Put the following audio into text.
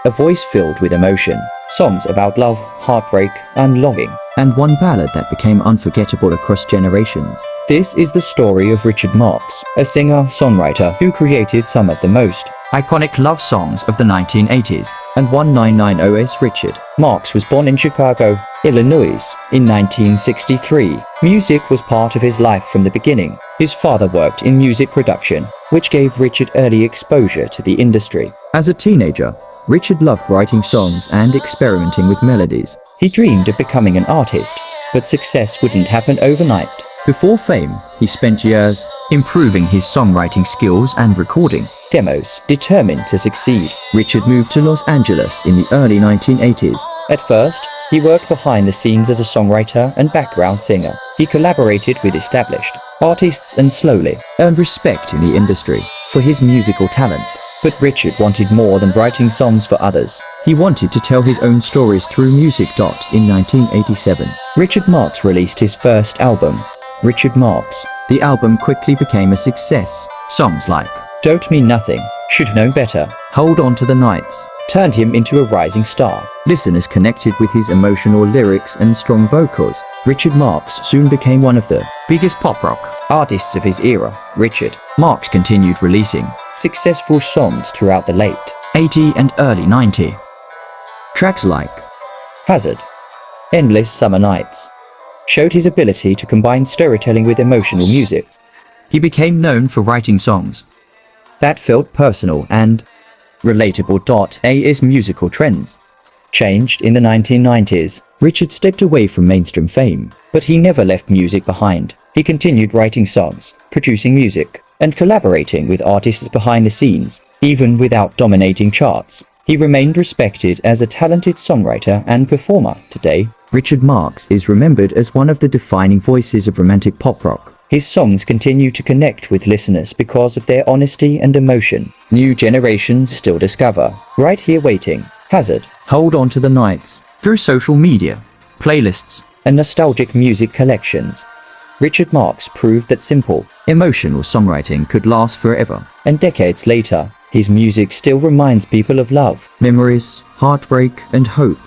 a voice filled with emotion, songs about love, heartbreak, and longing, and one ballad that became unforgettable across generations. This is the story of Richard Marx, a singer-songwriter who created some of the most iconic love songs of the 1980s. And 1990s. Richard Marx was born in Chicago, Illinois, in 1963. Music was part of his life from the beginning. His father worked in music production, which gave Richard early exposure to the industry. As a teenager, Richard loved writing songs and experimenting with melodies. He dreamed of becoming an artist, but success wouldn't happen overnight. Before fame, he spent years improving his songwriting skills and recording demos, determined to succeed. Richard moved to Los Angeles in the early 1980s. At first, he worked behind the scenes as a songwriter and background singer. He collaborated with established artists and slowly earned respect in the industry for his musical talent. But Richard wanted more than writing songs for others. He wanted to tell his own stories through music. In 1987, Richard Marx released his first album, Richard Marx. The album quickly became a success. Songs like Don't Mean Nothing, Should Know Better, Hold On to the Nights turned him into a rising star. Listeners connected with his emotional lyrics and strong vocals. Richard Marx soon became one of the biggest pop rock artists of his era. Richard Marx continued releasing successful songs throughout the late 80s and early 90s. Tracks like Hazard, Endless Summer Nights showed his ability to combine storytelling with emotional music. He became known for writing songs that felt personal and relatable. As musical trends changed in the 1990s, Richard stepped away from mainstream fame, but he never left music behind. He continued writing songs, producing music, and collaborating with artists behind the scenes. Even without dominating charts, he remained respected as a talented songwriter and performer. Today, Richard Marx is remembered as one of the defining voices of romantic pop rock. His songs continue to connect with listeners because of their honesty and emotion. New generations still discover Right Here Waiting, Hazard, Hold On to the Nights through social media, playlists, and nostalgic music collections. Richard Marx proved that simple, emotional songwriting could last forever. And decades later, his music still reminds people of love, memories, heartbreak, and hope.